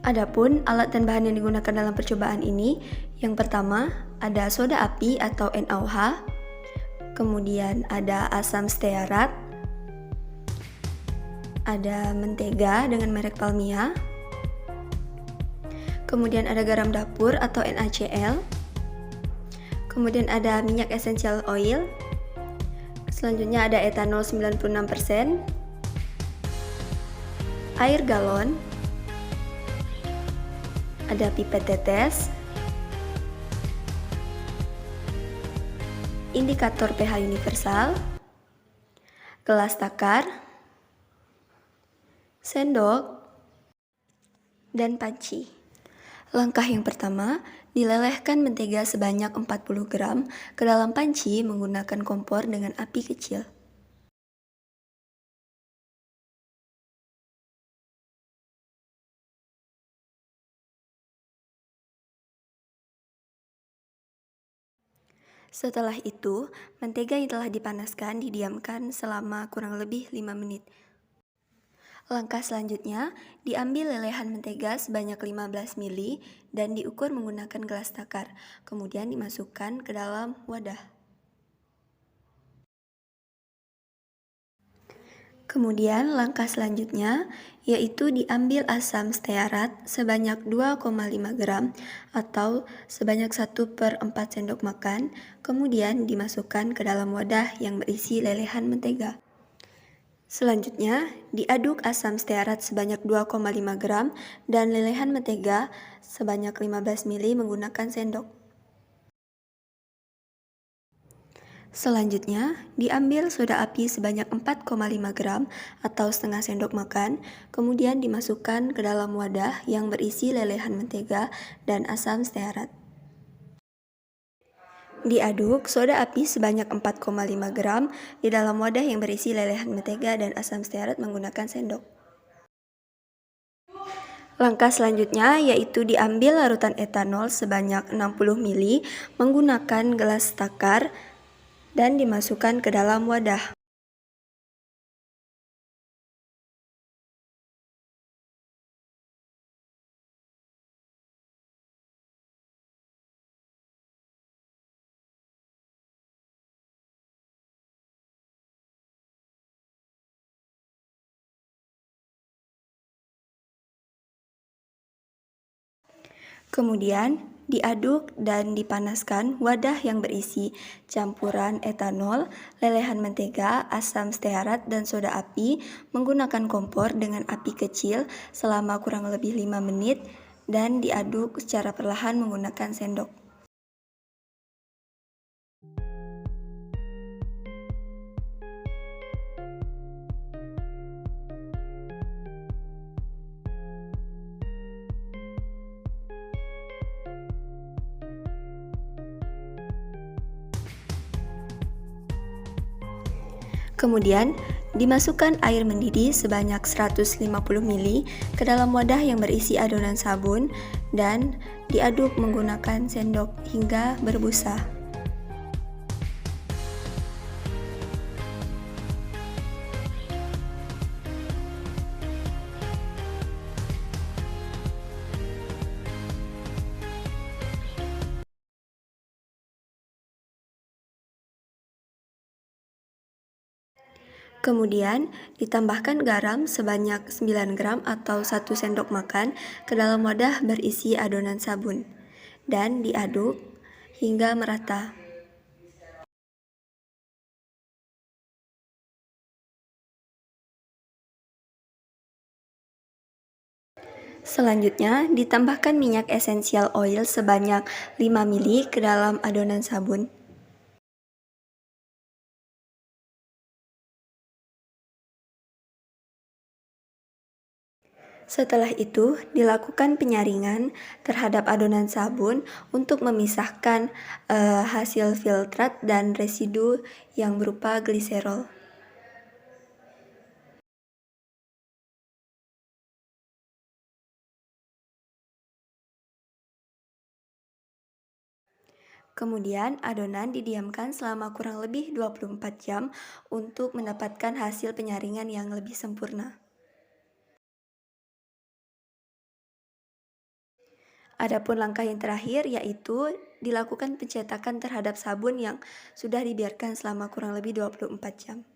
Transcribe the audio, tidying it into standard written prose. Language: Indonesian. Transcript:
Adapun alat dan bahan yang digunakan dalam percobaan ini, yang pertama ada soda api atau NaOH, kemudian ada asam stearat, ada mentega dengan merek Palmia, kemudian ada garam dapur atau NaCl, kemudian ada minyak essential oil, selanjutnya ada etanol 96%, air galon, ada pipet tetes, indikator pH universal, gelas takar, sendok, dan panci. Langkah yang pertama, dilelehkan mentega sebanyak 40 gram ke dalam panci menggunakan kompor dengan api kecil. Setelah itu, mentega yang telah dipanaskan didiamkan selama kurang lebih 5 menit. Langkah selanjutnya, diambil lelehan mentega sebanyak 15 ml dan diukur menggunakan gelas takar, kemudian dimasukkan ke dalam wadah. Kemudian langkah selanjutnya yaitu diambil asam stearat sebanyak 2,5 gram atau sebanyak 1/4 sendok makan, kemudian dimasukkan ke dalam wadah yang berisi lelehan mentega. Selanjutnya, diaduk asam stearat sebanyak 2,5 gram dan lelehan mentega sebanyak 15 ml menggunakan sendok. Selanjutnya, diambil soda api sebanyak 4,5 gram atau setengah sendok makan, kemudian dimasukkan ke dalam wadah yang berisi lelehan mentega dan asam stearat. Diaduk soda api sebanyak 4,5 gram di dalam wadah yang berisi lelehan mentega dan asam stearat menggunakan sendok. Langkah selanjutnya yaitu diambil larutan etanol sebanyak 60 ml menggunakan gelas takar dan dimasukkan ke dalam wadah. Kemudian diaduk dan dipanaskan wadah yang berisi campuran etanol, lelehan mentega, asam stearat, dan soda api menggunakan kompor dengan api kecil selama kurang lebih 5 menit dan diaduk secara perlahan menggunakan sendok. Kemudian, dimasukkan air mendidih sebanyak 150 ml ke dalam wadah yang berisi adonan sabun dan diaduk menggunakan sendok hingga berbusa. Kemudian, ditambahkan garam sebanyak 9 gram atau 1 sendok makan ke dalam wadah berisi adonan sabun dan diaduk hingga merata. Selanjutnya, ditambahkan minyak essential oil sebanyak 5 ml ke dalam adonan sabun. Setelah itu, dilakukan penyaringan terhadap adonan sabun untuk memisahkan hasil filtrat dan residu yang berupa gliserol. Kemudian, adonan didiamkan selama kurang lebih 24 jam untuk mendapatkan hasil penyaringan yang lebih sempurna. Adapun langkah yang terakhir yaitu dilakukan pencetakan terhadap sabun yang sudah dibiarkan selama kurang lebih 24 jam.